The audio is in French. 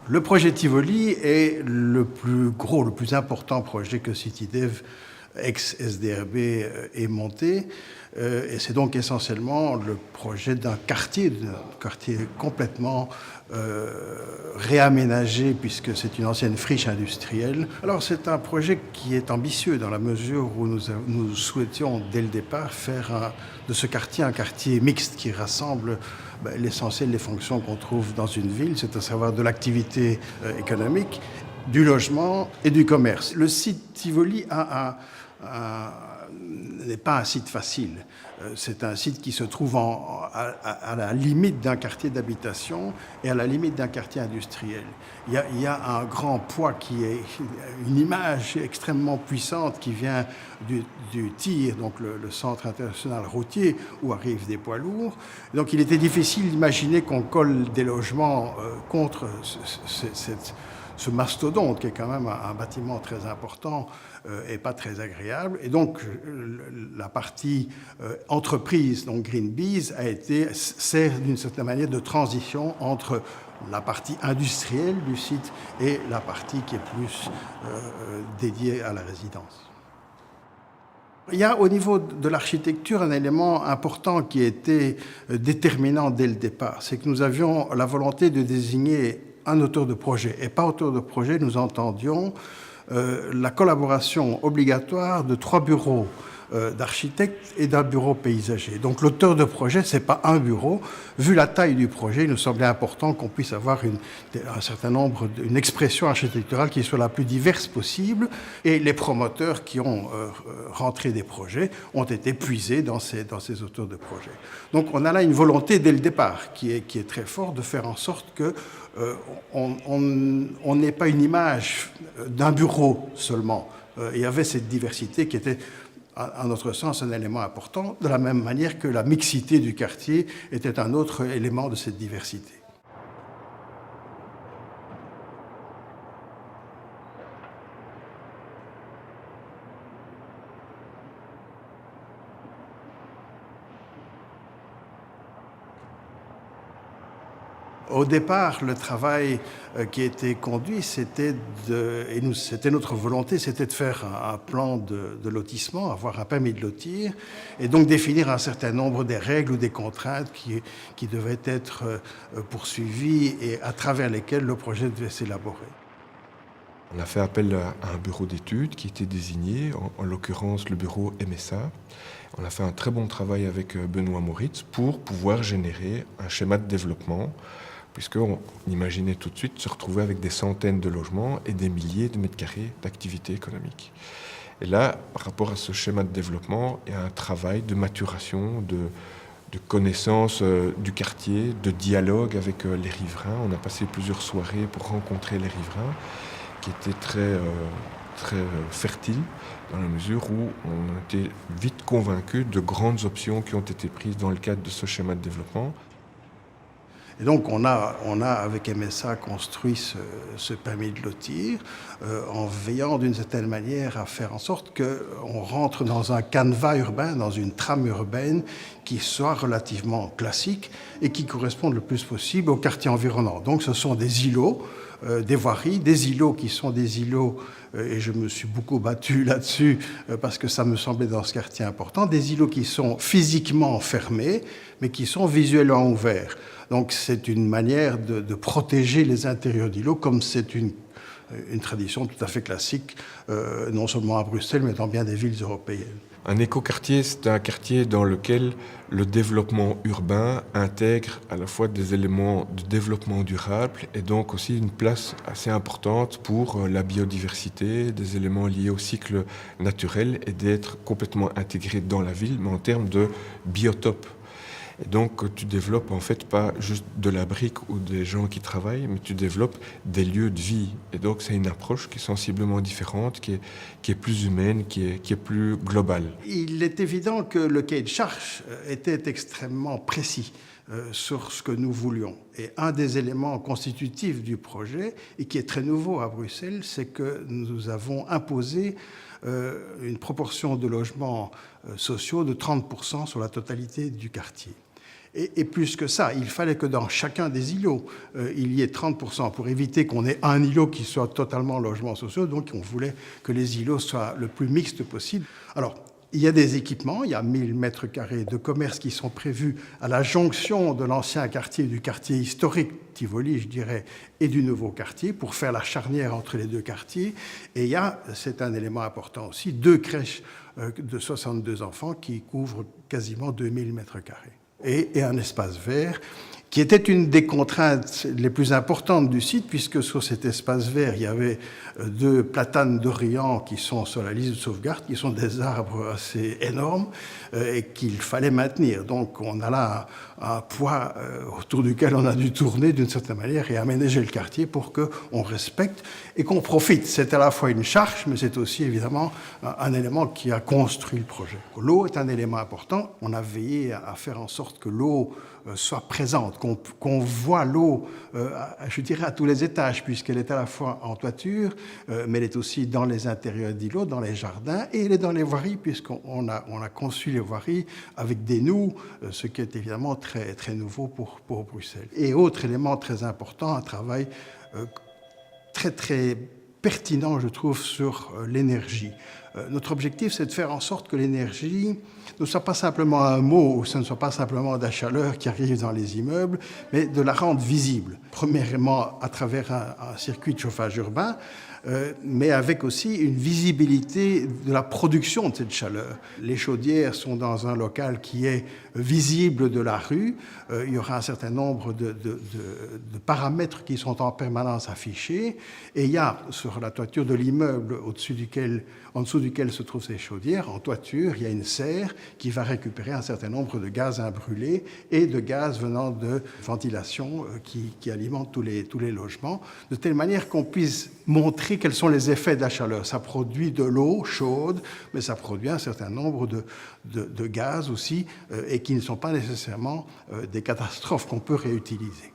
Le projet Tivoli est le plus gros, le plus important projet que CityDev, ex-SDRB, ait monté. Et c'est donc essentiellement le projet d'un quartier complètement réaménagé, puisque c'est une ancienne friche industrielle. Alors c'est un projet qui est ambitieux dans la mesure où nous souhaitions dès le départ faire de ce quartier un quartier mixte qui rassemble l'essentiel des fonctions qu'on trouve dans une ville, c'est à savoir de l'activité économique, du logement et du commerce. Le site Tivoli n'est pas un site facile. C'est un site qui se trouve à la limite d'un quartier d'habitation et à la limite d'un quartier industriel. Il y a un grand poids qui est une image extrêmement puissante qui vient du TIR, donc le centre international routier, où arrivent des poids lourds. Donc il était difficile d'imaginer qu'on colle des logements contre ce mastodonte, qui est quand même un bâtiment très important et pas très agréable. Et donc, la partie entreprise, donc Greenbees, sert d'une certaine manière de transition entre la partie industrielle du site et la partie qui est plus dédiée à la résidence. Il y a au niveau de l'architecture un élément important qui était déterminant dès le départ. C'est que nous avions la volonté de désigner un auteur de projet. Et par auteur de projet, nous entendions la collaboration obligatoire de 3 bureaux d'architectes et d'un bureau paysager. Donc l'auteur de projet, ce n'est pas un bureau. Vu la taille du projet, il nous semblait important qu'on puisse avoir un certain nombre, une expression architecturale qui soit la plus diverse possible. Et les promoteurs qui ont rentré des projets ont été puisés dans ces auteurs de projet. Donc on a là une volonté dès le départ qui est très forte de faire en sorte que on n'ait pas une image d'un bureau seulement. Il y avait cette diversité qui était, à notre sens, un élément important, de la même manière que la mixité du quartier était un autre élément de cette diversité. Au départ, le travail qui a été conduit, c'était notre volonté, c'était de faire un plan de lotissement, avoir un permis de lotir, et donc définir un certain nombre des règles ou des contraintes qui devaient être poursuivies et à travers lesquelles le projet devait s'élaborer. On a fait appel à un bureau d'études qui était désigné, en l'occurrence le bureau MSA. On a fait un très bon travail avec Benoît Moritz pour pouvoir générer un schéma de développement, puisqu'on imaginait tout de suite se retrouver avec des centaines de logements et des milliers de mètres carrés d'activité économique. Et là, par rapport à ce schéma de développement, il y a un travail de maturation, de connaissance du quartier, de dialogue avec les riverains. On a passé plusieurs soirées pour rencontrer les riverains, qui étaient très fertiles, dans la mesure où on était vite convaincus de grandes options qui ont été prises dans le cadre de ce schéma de développement. Et donc on a avec MSA construit ce permis de lotir en veillant d'une certaine manière à faire en sorte qu'on rentre dans un canevas urbain, dans une trame urbaine qui soit relativement classique et qui corresponde le plus possible au quartier environnant. Donc ce sont des îlots, des voiries, des îlots qui sont des îlots, et je me suis beaucoup battu là-dessus parce que ça me semblait dans ce quartier important, des îlots qui sont physiquement fermés mais qui sont visuellement ouverts. Donc c'est une manière de protéger les intérieurs d'îlots, comme c'est une tradition tout à fait classique, non seulement à Bruxelles, mais dans bien des villes européennes. Un écoquartier, c'est un quartier dans lequel le développement urbain intègre à la fois des éléments de développement durable et donc aussi une place assez importante pour la biodiversité, des éléments liés au cycle naturel et d'être complètement intégré dans la ville, mais en termes de biotope. Et donc, tu développes en fait pas juste de la brique ou des gens qui travaillent, mais tu développes des lieux de vie. Et donc, c'est une approche qui est sensiblement différente, qui est plus humaine, qui est plus globale. Il est évident que le cahier de charge était extrêmement précis sur ce que nous voulions. Et un des éléments constitutifs du projet, et qui est très nouveau à Bruxelles, c'est que nous avons imposé une proportion de logements sociaux de 30% sur la totalité du quartier. Et plus que ça, il fallait que dans chacun des îlots, il y ait 30% pour éviter qu'on ait un îlot qui soit totalement logements sociaux. Donc on voulait que les îlots soient le plus mixtes possible. Alors, il y a des équipements, il y a 1000 mètres carrés de commerce qui sont prévus à la jonction de l'ancien quartier, du quartier historique Tivoli, je dirais, et du nouveau quartier, pour faire la charnière entre les deux quartiers. Et il y a, c'est un élément important aussi, 2 crèches de 62 enfants qui couvrent quasiment 2000 mètres carrés. Et un espace vert, qui était une des contraintes les plus importantes du site, puisque sur cet espace vert, il y avait 2 platanes d'Orient qui sont sur la liste de sauvegarde, qui sont des arbres assez énormes et qu'il fallait maintenir. Donc on a là un poids autour duquel on a dû tourner d'une certaine manière et aménager le quartier pour qu'on respecte et qu'on profite. C'est à la fois une charge, mais c'est aussi évidemment un élément qui a construit le projet. L'eau est un élément important. On a veillé à faire en sorte que l'eau soit présente, qu'on voit l'eau, je dirais, à tous les étages, puisqu'elle est à la fois en toiture, mais elle est aussi dans les intérieurs d'îlots, dans les jardins, et elle est dans les voiries, puisqu'on a conçu les voiries avec des noues, ce qui est évidemment très, très nouveau pour Bruxelles. Et autre élément très important, un travail très, très pertinent, je trouve, sur l'énergie. Notre objectif, c'est de faire en sorte que l'énergie ne soit pas simplement un mot, ou ce ne soit pas simplement de la chaleur qui arrive dans les immeubles, mais de la rendre visible. Premièrement, à travers un circuit de chauffage urbain, mais avec aussi une visibilité de la production de cette chaleur. Les chaudières sont dans un local qui est visible de la rue. Il y aura un certain nombre de paramètres qui sont en permanence affichés. Et il y a sur la toiture de l'immeuble en dessous duquel se trouvent ces chaudières, en toiture, il y a une serre qui va récupérer un certain nombre de gaz imbrûlés et de gaz venant de ventilation qui alimentent tous les logements, de telle manière qu'on puisse montrer quels sont les effets de la chaleur. Ça produit de l'eau chaude, mais ça produit un certain nombre de gaz aussi, et qui ne sont pas nécessairement des catastrophes qu'on peut réutiliser.